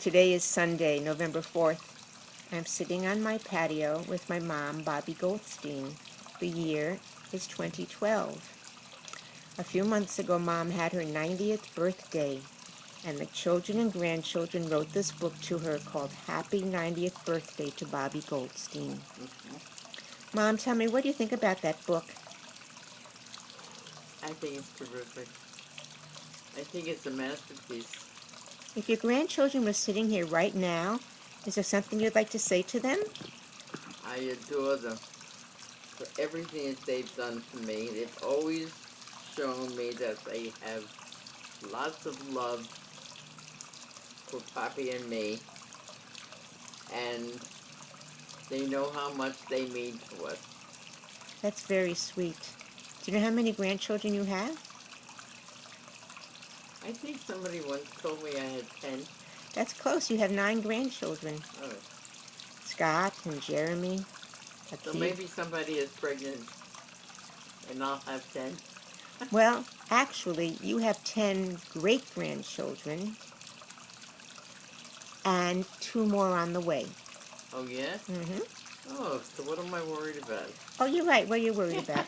Today is Sunday, November 4th. I'm sitting on my patio with my mom, Bobbe Goldstein. The year is 2012. A few months ago, Mom had her 90th birthday, and the children and grandchildren wrote this book to her called Happy 90th Birthday to Bobbe Goldstein. Mom, tell me, what do you think about that book? I think it's terrific. I think it's a masterpiece. If your grandchildren were sitting here right now, is there something you'd like to say to them? I adore them for everything that they've done for me. They've always shown me that they have lots of love for Poppy and me, and they know how much they mean to us. That's very sweet. Do you know how many grandchildren you have? I think somebody once told me I had 10. That's close. You have 9 grandchildren. Oh, Scott and Jeremy. so maybe somebody is pregnant and I'll have 10. Well, actually, you have 10 great-grandchildren and 2 more on the way. Oh, yeah? Mm-hmm. Oh, so what am I worried about? Oh, you're right. What are you worried about?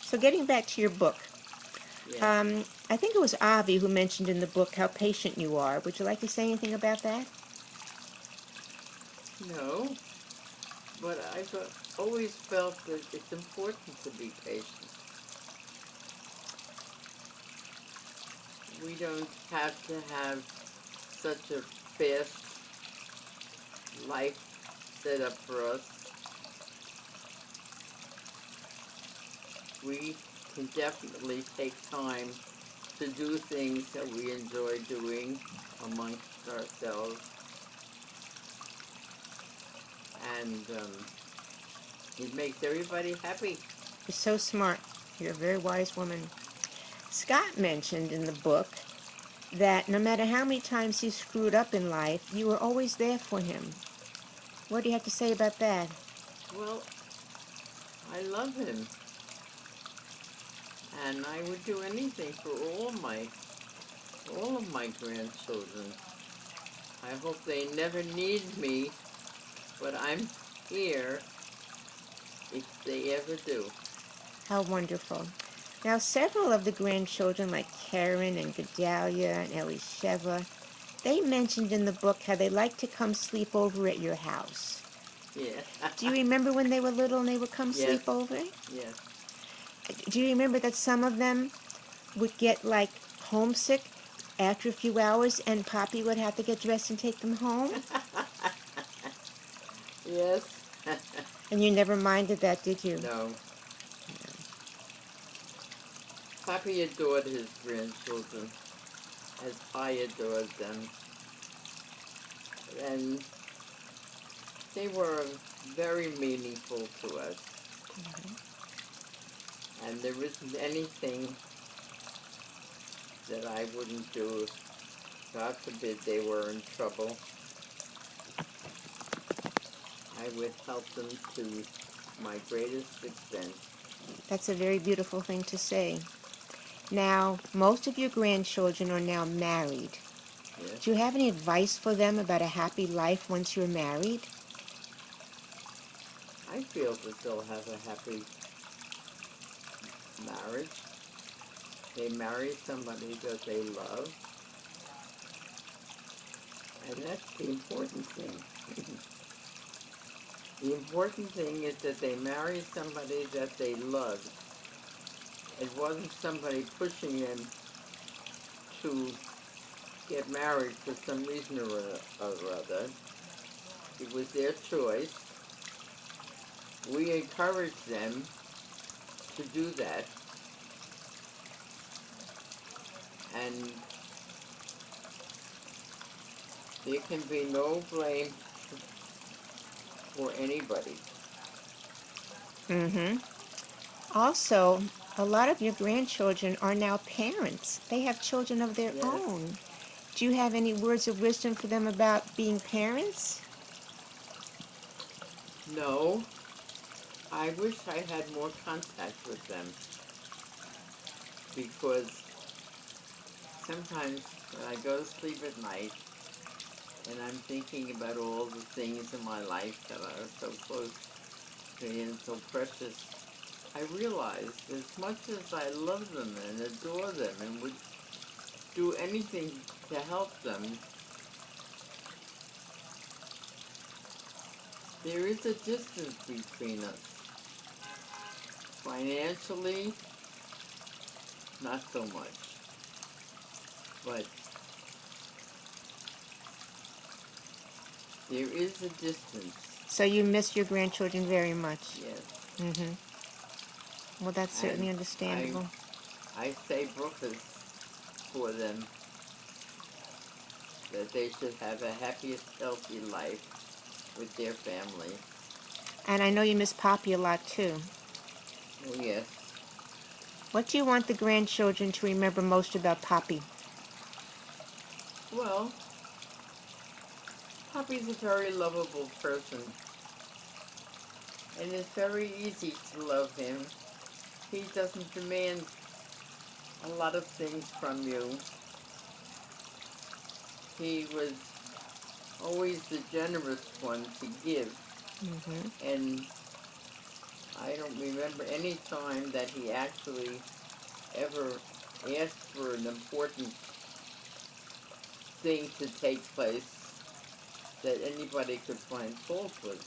So getting back to your book, Yeah. I think it was Avi who mentioned in the book how patient you are. Would you like to say anything about that? No, but I've always felt that it's important to be patient. We don't have to have such a fast life set up for us. We can definitely take time to do things that we enjoy doing amongst ourselves. And it makes everybody happy. You're so smart. You're a very wise woman. Scott mentioned in the book that no matter how many times he screwed up in life, you were always there for him. What do you have to say about that? Well, I love him. And I would do anything for all of my grandchildren. I hope they never need me, but I'm here if they ever do. How wonderful. Now, several of the grandchildren, like Karen and Gedalia and Elisheva, they mentioned in the book how they like to come sleep over at your house. Yeah. Do you remember when they were little and they would come Yes. sleep over? Yes. Do you remember that some of them would get, like, homesick after a few hours and Poppy would have to get dressed and take them home? Yes. And you never minded that, did you? No. Papi adored his grandchildren as I adored them. And they were very meaningful to us. And there isn't anything that I wouldn't do if, God forbid, they were in trouble. I would help them to my greatest extent. That's a very beautiful thing to say. Now, most of your grandchildren are now married. Yes. Do you have any advice for them about a happy life once you're married? I feel that they'll have a happy marriage. They marry somebody that they love. And that's the important thing. The important thing is that they marry somebody that they love. It wasn't somebody pushing them to get married for some reason or other. It was their choice. We encourage them to do that. And there can be no blame for anybody. Mm-hmm. Also, a lot of your grandchildren are now parents. They have children of their Yes. own. Do you have any words of wisdom for them about being parents? No, I wish I had more contact with them, because sometimes when I go to sleep at night, And I'm thinking about all the things in my life that are so close to me and so precious. I realize as much as I love them and adore them and would do anything to help them, there is a distance between us. Financially, not so much. But there is a distance, So you miss your grandchildren very much. yes. Well, that's And certainly understandable. I say brookas for them, that they should have a happy, healthy life with their family. And I know you miss Poppy a lot, too. Oh, yes. What do you want the grandchildren to remember most about Poppy? Well, Poppy's a very lovable person, and it's very easy to love him. He doesn't demand a lot of things from you. He was always the generous one to give, and I don't remember any time that he actually ever asked for an important thing to take place that anybody could find fault with.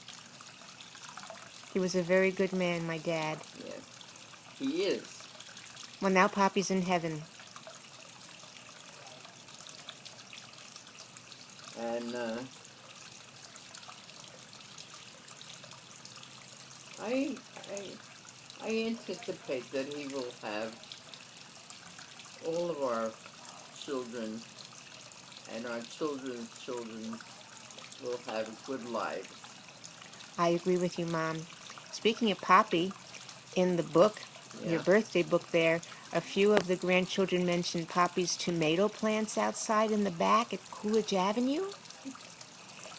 He was a very good man, my dad. Yes, he is. Well, now Poppy's in heaven. And I, I anticipate that he will have all of our children and our children's children will have good lives. I agree with you, Mom. Speaking of Poppy, in the book, your Yeah. birthday book there, a few of the grandchildren mentioned Poppy's tomato plants outside in the back at Coolidge Avenue.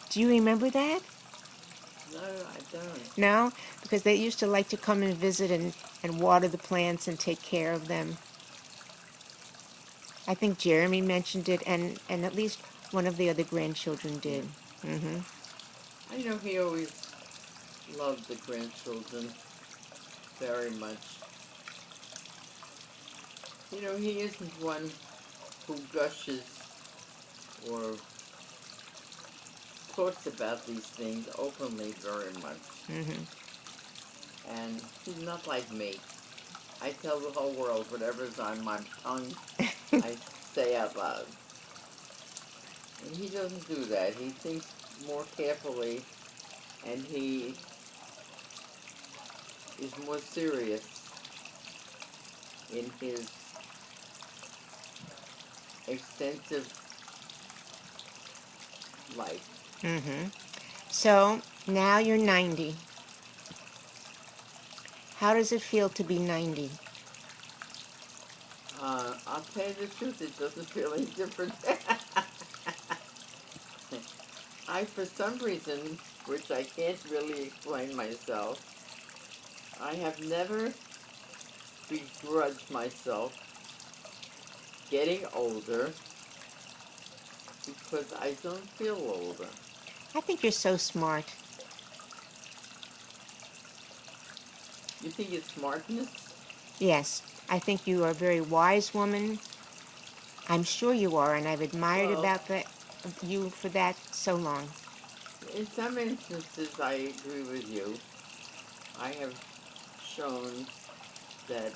Do you remember that? No, I don't. No? Because they used to like to come and visit and water the plants and take care of them. I think Jeremy mentioned it, and at least one of the other grandchildren did. Yeah. I know he always loved the grandchildren very much. You know, he isn't one who gushes or talks about these things openly very much. And he's not like me. I tell the whole world whatever's on my tongue, I say out loud. And he doesn't do that. He thinks more carefully, and he is more serious in his extensive life. So, now you're 90. How does it feel to be 90? I'll tell you the truth, it doesn't feel any different. For some reason, which I can't really explain myself, I have never begrudged myself getting older because I don't feel older. I think you're so smart. You think it's smartness? Yes, I think you are a very wise woman. I'm sure you are, and I've admired Well, about you for that so long. in some instances, I agree with you. I have shown that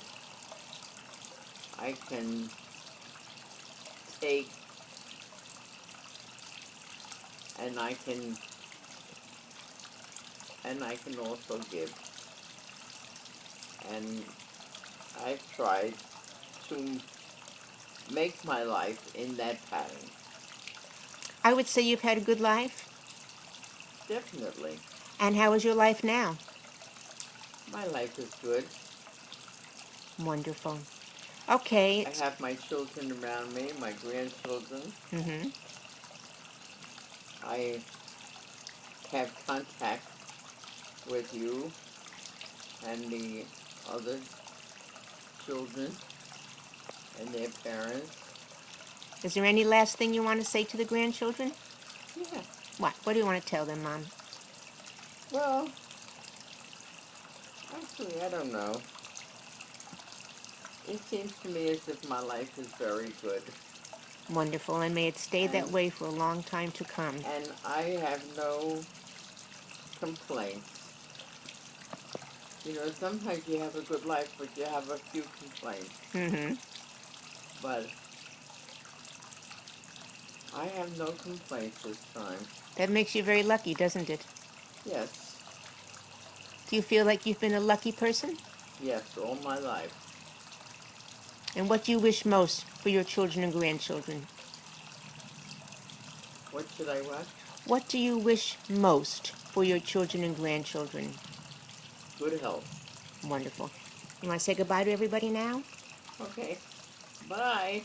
I can take and I can also give. And I've tried to make my life in that pattern. I would say you've had a good life. Definitely. And how is your life now? My life is good. Wonderful. Okay. I have my children around me, my grandchildren. I have contact with you and the other children and their parents. Is there any last thing you want to say to the grandchildren? You Yeah. What do you want to tell them, Mom? Well, actually, I don't know. It seems to me as if my life is very good. Wonderful, and may it stay that And, way for a long time to come. and I have no complaints. You know, sometimes you have a good life, but you have a few complaints. Mm-hmm. But I have no complaints this time. That makes you very lucky, doesn't it? Yes. Do you feel like you've been a lucky person? Yes, all my life. And what do you wish most for your children and grandchildren? What should I watch? What do you wish most for your children and grandchildren? Good health. Wonderful. You want to say goodbye to everybody now? Okay. Bye.